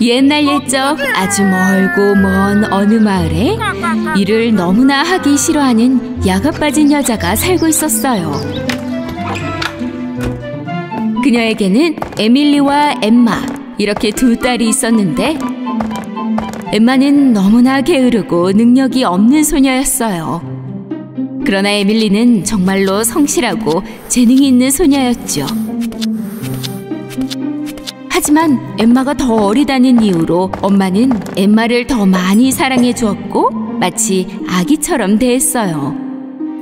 옛날 옛적 아주 멀고 먼 어느 마을에 일을 너무나 하기 싫어하는 야가 빠진 여자가 살고 있었어요. 그녀에게는 에밀리와 엠마, 이렇게 두 딸이 있었는데 엠마는 너무나 게으르고 능력이 없는 소녀였어요. 그러나 에밀리는 정말로 성실하고 재능이 있는 소녀였죠. 하지만 엠마가 더 어리다는 이유로 엄마는 엠마를 더 많이 사랑해 주었고 마치 아기처럼 대했어요.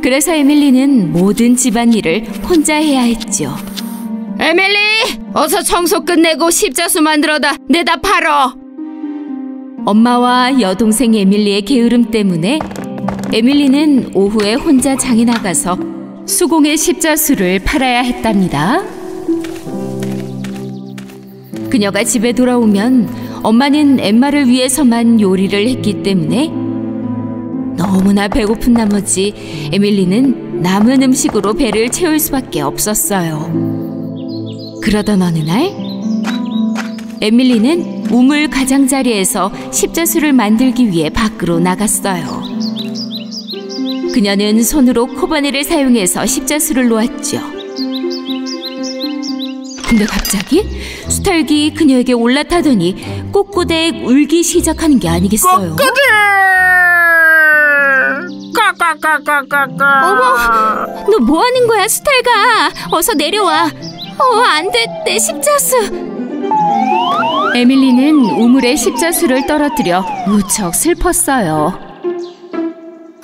그래서 에밀리는 모든 집안일을 혼자 해야 했죠. 에밀리! 어서 청소 끝내고 십자수 만들어다 내다 팔어! 엄마와 여동생 에밀리의 게으름 때문에 에밀리는 오후에 혼자 장에 나가서 수공의 십자수를 팔아야 했답니다. 그녀가 집에 돌아오면 엄마는 엠마를 위해서만 요리를 했기 때문에 너무나 배고픈 나머지 에밀리는 남은 음식으로 배를 채울 수밖에 없었어요. 그러던 어느 날 에밀리는 우물 가장자리에서 십자수를 만들기 위해 밖으로 나갔어요. 그녀는 손으로 코바늘을 사용해서 십자수를 놓았죠. 근데 갑자기 수탉이 그녀에게 올라타더니 꼬꼬댁 울기 시작하는 게 아니겠어요? 꼬꼬댁! 까까까까까까. 어머, 너 뭐 하는 거야, 수탉아? 어서 내려와. 안 돼, 내 십자수. 에밀리는 우물에 십자수를 떨어뜨려 무척 슬펐어요.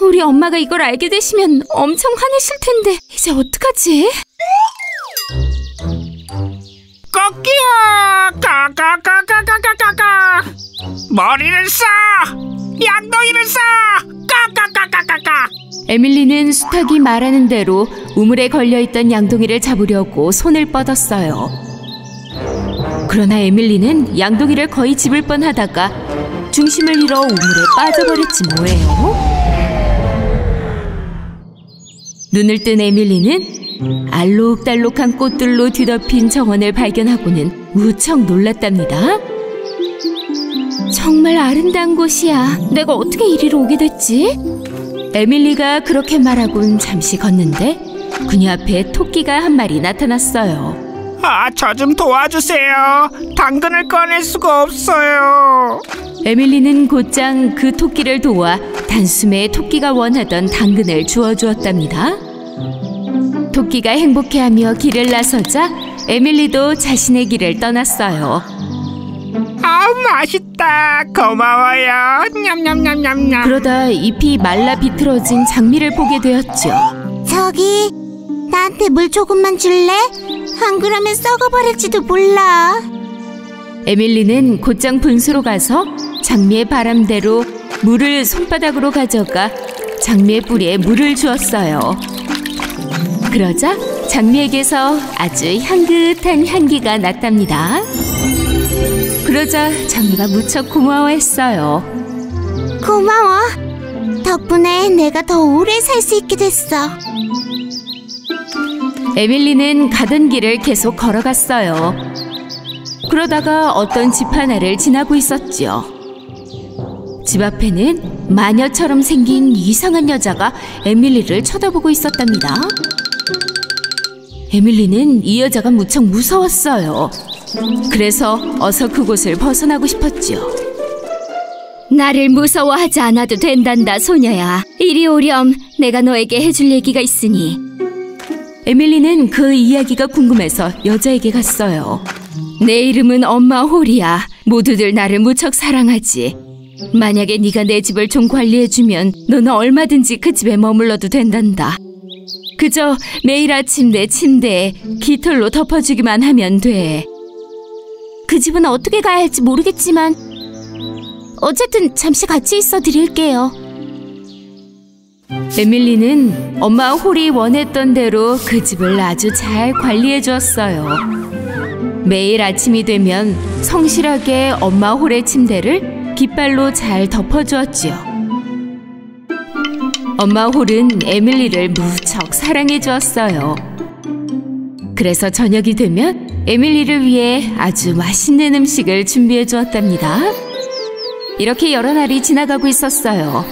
우리 엄마가 이걸 알게 되시면 엄청 화내실 텐데 이제 어떡하지? 꼬끼야! 까까까까까까까까. 머리를 쏴! 양동이를 쏴! 까까까까까까. 에밀리는 수탉이 말하는 대로 우물에 걸려있던 양동이를 잡으려고 손을 뻗었어요. 그러나 에밀리는 양동이를 거의 집을 뻔하다가 중심을 잃어 우물에 빠져버렸지 뭐예요. 눈을 뜬 에밀리는 알록달록한 꽃들로 뒤덮인 정원을 발견하고는 무척 놀랐답니다. 정말 아름다운 곳이야. 내가 어떻게 이리로 오게 됐지? 에밀리가 그렇게 말하곤 잠시 걷는데 그녀 앞에 토끼가 한 마리 나타났어요. 저 좀 도와주세요. 당근을 꺼낼 수가 없어요. 에밀리는 곧장 그 토끼를 도와 단숨에 토끼가 원하던 당근을 주워주었답니다. 토끼가 행복해하며 길을 나서자 에밀리도 자신의 길을 떠났어요. 맛있다. 고마워요. 냠냠냠냠냠. 그러다 잎이 말라 비틀어진 장미를 보게 되었죠. 저기, 나한테 물 조금만 줄래? 안 그러면 썩어버릴지도 몰라. 에밀리는 곧장 분수로 가서 장미의 바람대로 물을 손바닥으로 가져가 장미의 뿌리에 물을 주었어요. 그러자 장미에게서 아주 향긋한 향기가 났답니다. 그러자 장미가 무척 고마워했어요. 고마워. 덕분에 내가 더 오래 살 수 있게 됐어. 에밀리는 가던 길을 계속 걸어갔어요. 그러다가 어떤 집 하나를 지나고 있었죠. 집 앞에는 마녀처럼 생긴 이상한 여자가 에밀리를 쳐다보고 있었답니다. 에밀리는 이 여자가 무척 무서웠어요. 그래서 어서 그곳을 벗어나고 싶었죠. 나를 무서워하지 않아도 된단다, 소녀야. 이리 오렴. 내가 너에게 해줄 얘기가 있으니. 에밀리는 그 이야기가 궁금해서 여자에게 갔어요. 내 이름은 엄마 홀이야. 모두들 나를 무척 사랑하지. 만약에 네가 내 집을 좀 관리해주면 너는 얼마든지 그 집에 머물러도 된단다. 그저 매일 아침 내 침대에 깃털로 덮어주기만 하면 돼. 그 집은 어떻게 가야 할지 모르겠지만 어쨌든 잠시 같이 있어 드릴게요. 에밀리는 엄마 홀이 원했던 대로 그 집을 아주 잘 관리해 주었어요. 매일 아침이 되면 성실하게 엄마 홀의 침대를 깃발로 잘 덮어주었지요. 엄마 홀은 에밀리를 무척 사랑해 주었어요. 그래서 저녁이 되면 에밀리를 위해 아주 맛있는 음식을 준비해 주었답니다. 이렇게 여러 날이 지나가고 있었어요.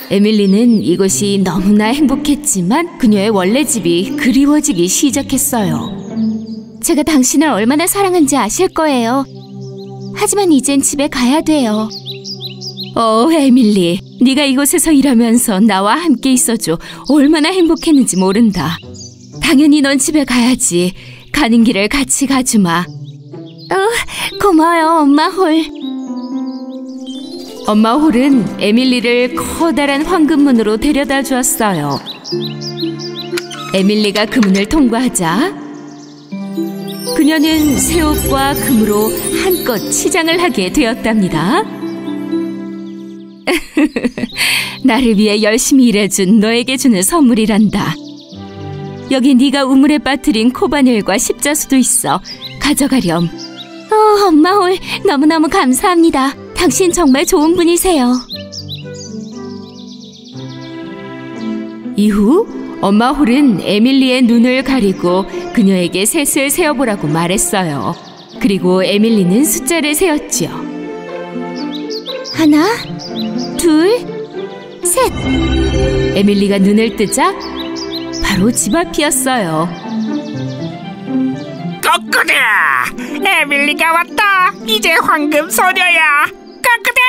에밀리는 이곳이 너무나 행복했지만 그녀의 원래 집이 그리워지기 시작했어요. 제가 당신을 얼마나 사랑한지 아실 거예요. 하지만 이젠 집에 가야 돼요. 에밀리, 네가 이곳에서 일하면서 나와 함께 있어줘 얼마나 행복했는지 모른다. 당연히 넌 집에 가야지. 가는 길을 같이 가주마. 고마워요, 엄마 홀. 엄마 홀은 에밀리를 커다란 황금문으로 데려다 주었어요. 에밀리가 그 문을 통과하자 그녀는 새 옷과 금으로 한껏 치장을 하게 되었답니다. 나를 위해 열심히 일해준 너에게 주는 선물이란다. 여기 네가 우물에 빠뜨린 코바늘과 십자수도 있어. 가져가렴. 엄마 홀, 너무너무 감사합니다. 당신 정말 좋은 분이세요. 이후 엄마 홀은 에밀리의 눈을 가리고 그녀에게 셋을 세어보라고 말했어요. 그리고 에밀리는 숫자를 세었지요. 하나, 둘, 셋. 에밀리가 눈을 뜨자 바로 집 앞이었어요. 거꾸다! 에밀리가 왔다! 이제 황금 소녀야! 거꾸다!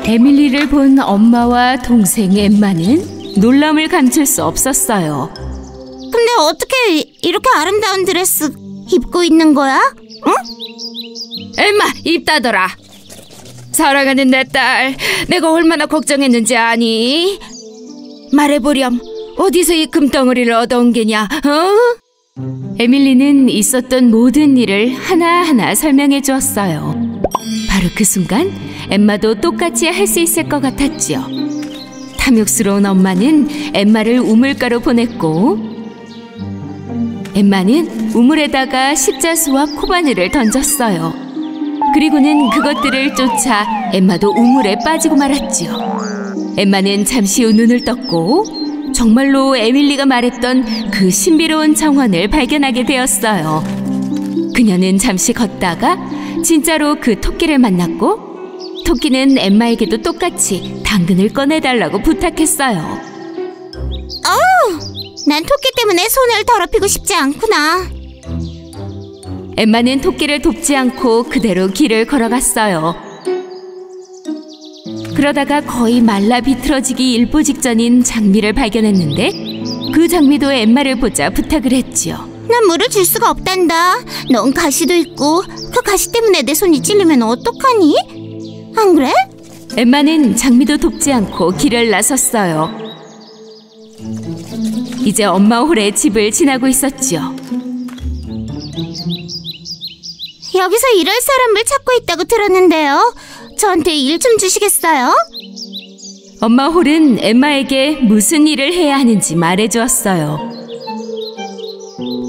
에밀리를 본 엄마와 동생 엠마는 놀람을 감출 수 없었어요. 근데 어떻게 이렇게 아름다운 드레스 입고 있는 거야? 응? 엠마, 입 닫아라. 사랑하는 내 딸, 내가 얼마나 걱정했는지 아니? 말해보렴. 어디서 이 금덩어리를 얻어온 게냐? 에밀리는 있었던 모든 일을 하나하나 설명해 주었어요. 바로 그 순간 엠마도 똑같이 할 수 있을 것 같았지요. 탐욕스러운 엄마는 엠마를 우물가로 보냈고 엠마는 우물에다가 십자수와 코바늘을 던졌어요. 그리고는 그것들을 쫓아 엠마도 우물에 빠지고 말았지요. 엠마는 잠시 후 눈을 떴고 정말로 에밀리가 말했던 그 신비로운 정원을 발견하게 되었어요. 그녀는 잠시 걷다가 진짜로 그 토끼를 만났고 토끼는 엠마에게도 똑같이 당근을 꺼내달라고 부탁했어요. 난 토끼 때문에 손을 더럽히고 싶지 않구나. 엠마는 토끼를 돕지 않고 그대로 길을 걸어갔어요. 그러다가 거의 말라 비틀어지기 일보 직전인 장미를 발견했는데 그 장미도 엠마를 보자 부탁을 했지요. 난 물을 줄 수가 없단다. 넌 가시도 있고 그 가시 때문에 내 손이 찔리면 어떡하니? 안 그래? 엠마는 장미도 돕지 않고 길을 나섰어요. 이제 엄마 홀의 집을 지나고 있었지요. 여기서 일할 사람을 찾고 있다고 들었는데요. 저한테 일 좀 주시겠어요? 엄마 홀은 엠마에게 무슨 일을 해야 하는지 말해주었어요.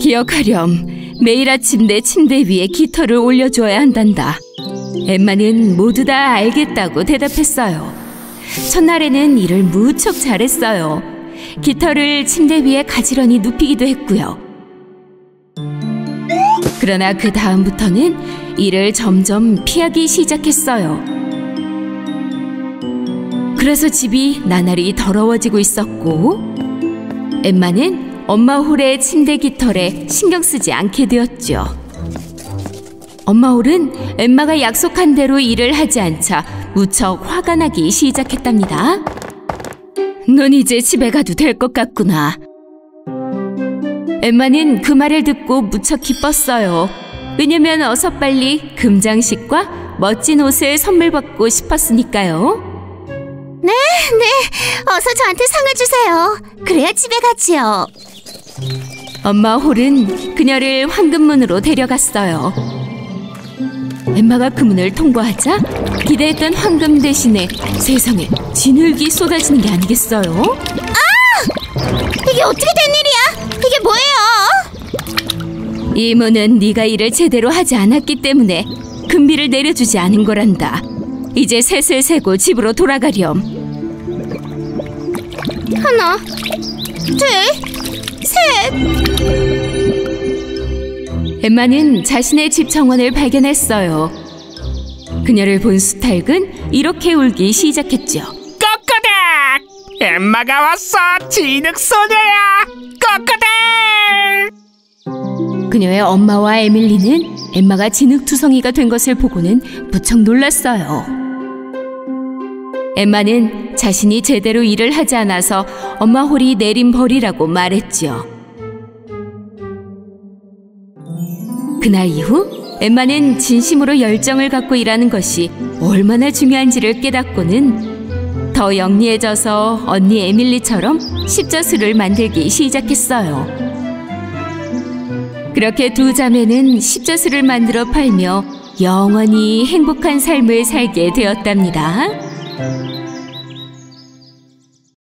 기억하렴. 매일 아침 내 침대 위에 깃털을 올려줘야 한단다. 엠마는 모두 다 알겠다고 대답했어요. 첫날에는 일을 무척 잘했어요. 깃털을 침대 위에 가지런히 눕히기도 했고요. 그러나 그 다음부터는 일을 점점 피하기 시작했어요. 그래서 집이 나날이 더러워지고 있었고 엠마는 엄마 홀의 침대 깃털에 신경 쓰지 않게 되었죠. 엄마 홀은 엠마가 약속한 대로 일을 하지 않자 무척 화가 나기 시작했답니다. 넌 이제 집에 가도 될 것 같구나. 엠마는 그 말을 듣고 무척 기뻤어요. 왜냐면 어서 빨리 금장식과 멋진 옷을 선물 받고 싶었으니까요. 네, 어서 저한테 상을 주세요. 그래야 집에 가지요. 엄마 홀은 그녀를 황금문으로 데려갔어요. 엠마가 그 문을 통과하자 기대했던 황금 대신에 세상에 진흙이 쏟아지는 게 아니겠어요? 이게 어떻게 된 일이야? 이게 뭐예요? 이 문은 네가 일을 제대로 하지 않았기 때문에 금비를 내려주지 않은 거란다. 이제 셋을 세고 집으로 돌아가렴. 하나, 둘, 셋. 엠마는 자신의 집 정원을 발견했어요. 그녀를 본 수탉은 이렇게 울기 시작했죠. 꼬꼬댁! 엠마가 왔어! 진흙소녀야! 꼬꼬댁! 그녀의 엄마와 에밀리는 엠마가 진흙투성이가 된 것을 보고는 무척 놀랐어요. 엠마는 자신이 제대로 일을 하지 않아서 엄마 홀이 내린 벌이라고 말했죠. 그날 이후 엠마는 진심으로 열정을 갖고 일하는 것이 얼마나 중요한지를 깨닫고는 더 영리해져서 언니 에밀리처럼 십자수를 만들기 시작했어요. 그렇게 두 자매는 십자수를 만들어 팔며 영원히 행복한 삶을 살게 되었답니다.